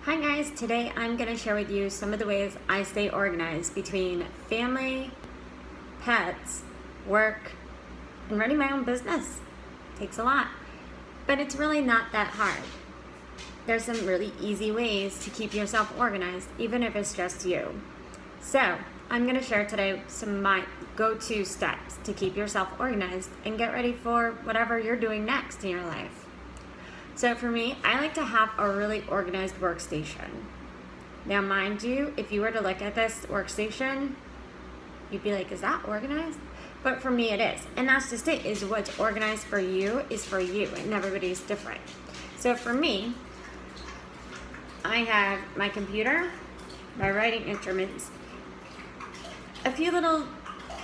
Hi guys, today I'm going to share with you some of the ways I stay organized between family, pets, work, and running my own business. Takes a lot, but it's really not that hard. There's some really easy ways to keep yourself organized, even if it's just you. So, I'm going to share today some of my go-to steps to keep yourself organized and get ready for whatever you're doing next in your life. So for me, I like to have a really organized workstation. Now, mind you, if you were to look at this workstation, you'd be like, is that organized? But for me, it is. And that's just it, is what's organized for you is for you, and everybody's different. So for me, I have my computer, my writing instruments, a few little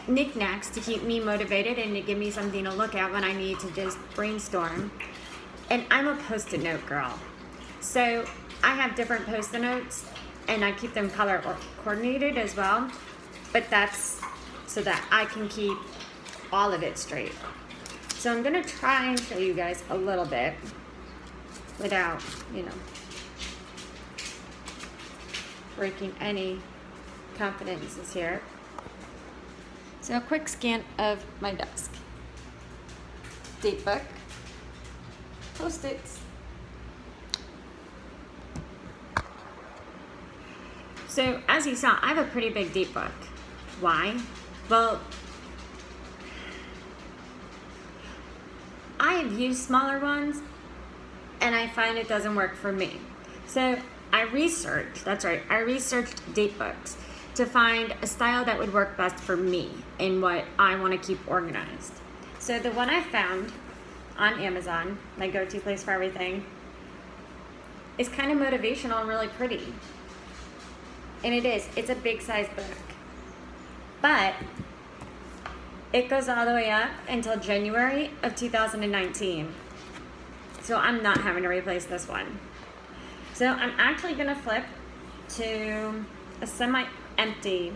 knickknacks to keep me motivated and to give me something to look at when I need to just brainstorm. And I'm a Post-it note girl. So I have different Post-it notes and I keep them color coordinated as well. But that's so that I can keep all of it straight. So I'm gonna try and show you guys a little bit without, breaking any confidences here. So a quick scan of my desk. Date book. Post-its. So as you saw, I have a pretty big date book. Why? Well, I have used smaller ones and I find it doesn't work for me. So I researched date books to find a style that would work best for me and what I want to keep organized. So the one I found on Amazon, my go-to place for everything, is kind of motivational and really pretty. And it's a big size book. But it goes all the way up until January of 2019. So I'm not having to replace this one. So I'm actually gonna flip to a semi-empty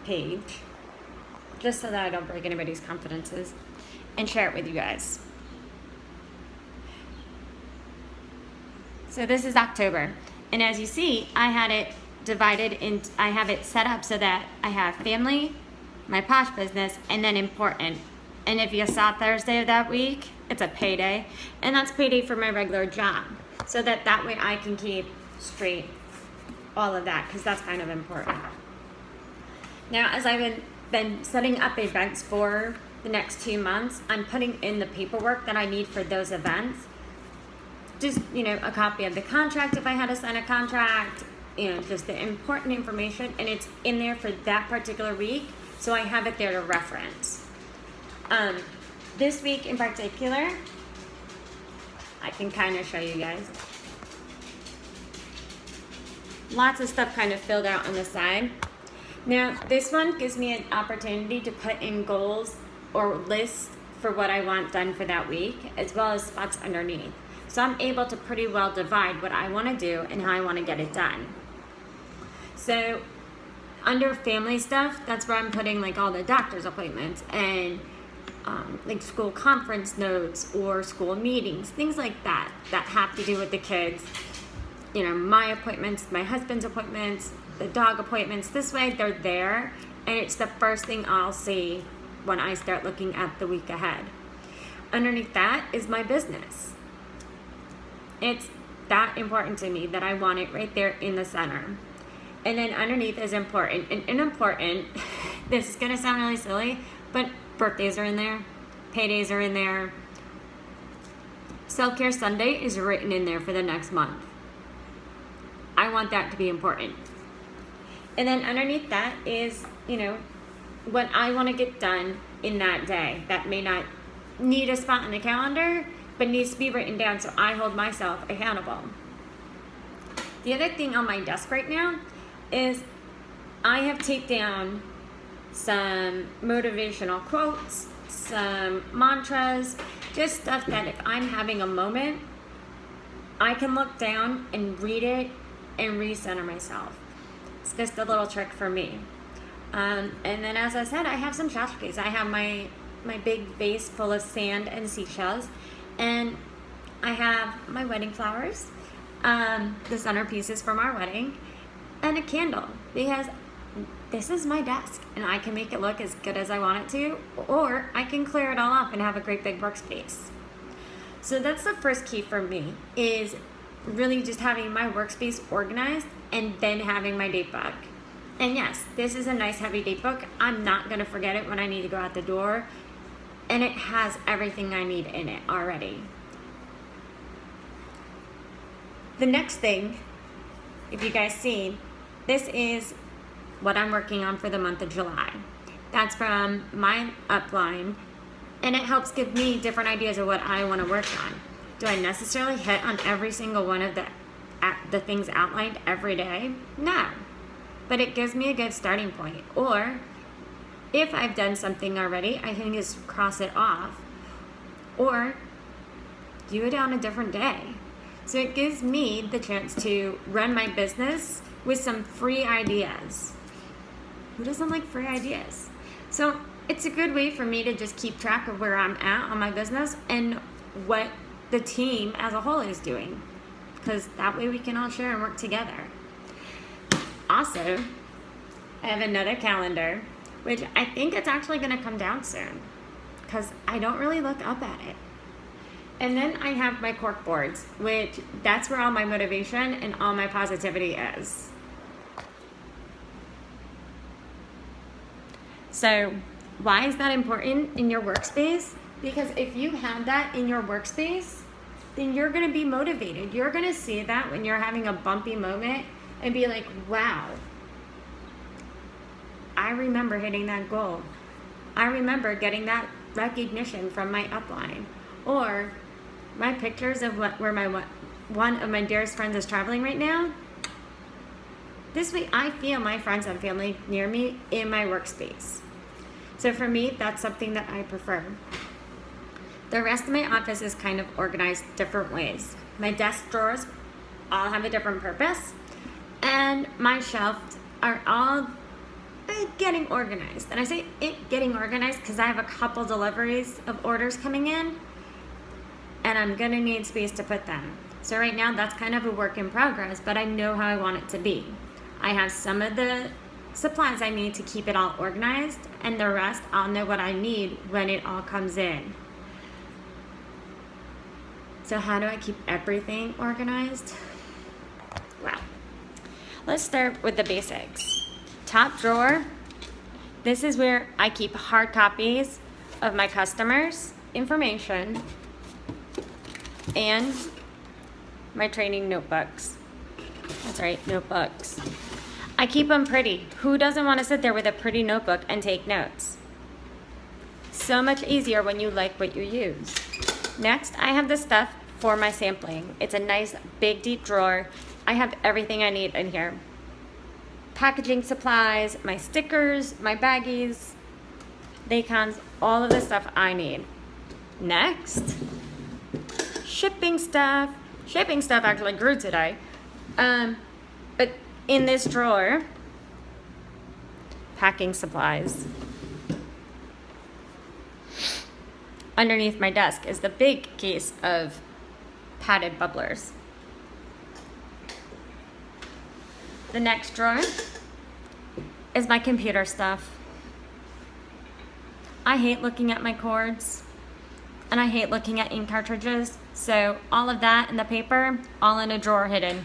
page, just so that I don't break anybody's confidences, and share it with you guys. So this is October, and as you see, I had it divided into, I have it set up so that I have family, my posh business, and then important. And if you saw Thursday of that week, it's a payday, and that's payday for my regular job, so that way I can keep straight all of that, because that's kind of important. Now, as I've been setting up events for the next 2 months, I'm putting in the paperwork that I need for those events. Just, a copy of the contract if I had to sign a contract, just the important information, and it's in there for that particular week, so I have it there to reference. This week in particular, I can kind of show you guys. Lots of stuff kind of filled out on the side. Now, this one gives me an opportunity to put in goals or lists for what I want done for that week, as well as spots underneath. So I'm able to pretty well divide what I want to do and how I want to get it done. So under family stuff, that's where I'm putting like all the doctor's appointments and like school conference notes or school meetings, things like that have to do with the kids. My appointments, my husband's appointments, the dog appointments. This way they're there, and it's the first thing I'll see when I start looking at the week ahead. Underneath that is my business. It's that important to me that I want it right there in the center. And then underneath is important. And important, this is gonna sound really silly, but birthdays are in there, paydays are in there. Self-Care Sunday is written in there for the next month. I want that to be important. And then underneath that is, what I want to get done in that day that may not need a spot in the calendar, but needs to be written down so I hold myself accountable. The other thing on my desk right now is I have taped down some motivational quotes, some mantras, just stuff that if I'm having a moment, I can look down and read it and recenter myself. It's just a little trick for me. And then, as I said, I have some tchotchkes. I have my big vase full of sand and seashells, and I have my wedding flowers. the centerpieces from our wedding, and a candle, because this is my desk and I can make it look as good as I want it to, or I can clear it all off and have a great big workspace. So that's the first key for me, is really just having my workspace organized and then having my date book. And yes, this is a nice heavy date book. I'm not going to forget it when I need to go out the door, and it has everything I need in it already. The next thing, if you guys seen, this is what I'm working on for the month of July. That's from my upline, and it helps give me different ideas of what I want to work on. Do I necessarily hit on every single one of the things outlined every day? No, but it gives me a good starting point. Or if I've done something already, I can just cross it off, or do it on a different day. So it gives me the chance to run my business with some free ideas. Who doesn't like free ideas? So it's a good way for me to just keep track of where I'm at on my business and what the team as a whole is doing, because that way we can all share and work together. Also, I have another calendar, which I think it's actually going to come down soon, because I don't really look up at it. And then I have my cork boards, which that's where all my motivation and all my positivity is. So why is that important in your workspace? Because if you have that in your workspace, then you're going to be motivated. You're going to see that when you're having a bumpy moment and be like, wow, I remember hitting that goal. I remember getting that recognition from my upline. Or my pictures of where one of my dearest friends is traveling right now. This way I feel my friends and family near me in my workspace. So for me, that's something that I prefer. The rest of my office is kind of organized different ways. My desk drawers all have a different purpose, and my shelves are all getting organized. And I say it getting organized because I have a couple deliveries of orders coming in, and I'm gonna need space to put them. So right now that's kind of a work in progress, but I know how I want it to be. I have some of the supplies I need to keep it all organized, and the rest I'll know what I need when it all comes in. So how do I keep everything organized? Well, let's start with the basics. Top drawer, this is where I keep hard copies of my customers' information and my training notebooks. That's right, notebooks. I keep them pretty. Who doesn't want to sit there with a pretty notebook and take notes? So much easier when you like what you use. Next, I have the stuff for my sampling. It's a nice big deep drawer. I have everything I need in here. Packaging supplies, my stickers, my baggies, Laycons, all of the stuff I need. Next, shipping stuff. Shipping stuff actually grew today. But in this drawer, packing supplies. Underneath my desk is the big case of padded bubblers. The next drawer is my computer stuff. I hate looking at my cords, and I hate looking at ink cartridges, so all of that and the paper, all in a drawer hidden.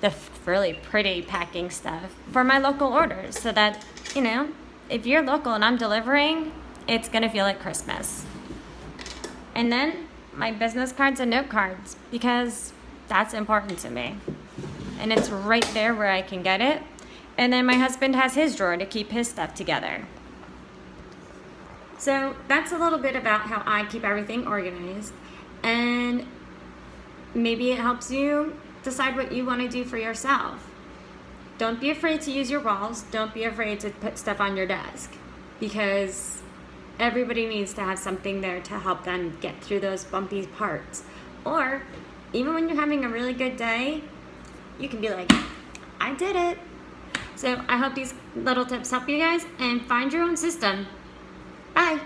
The really pretty packing stuff for my local orders, so that, you know, if you're local and I'm delivering, it's gonna feel like Christmas. And then my business cards and note cards, because that's important to me. And it's right there where I can get it. And then my husband has his drawer to keep his stuff together. So that's a little bit about how I keep everything organized. And maybe it helps you decide what you want to do for yourself. Don't be afraid to use your walls. Don't be afraid to put stuff on your desk, because everybody needs to have something there to help them get through those bumpy parts. Or even when you're having a really good day, you can be like, I did it. So I hope these little tips help you guys, and find your own system. Bye.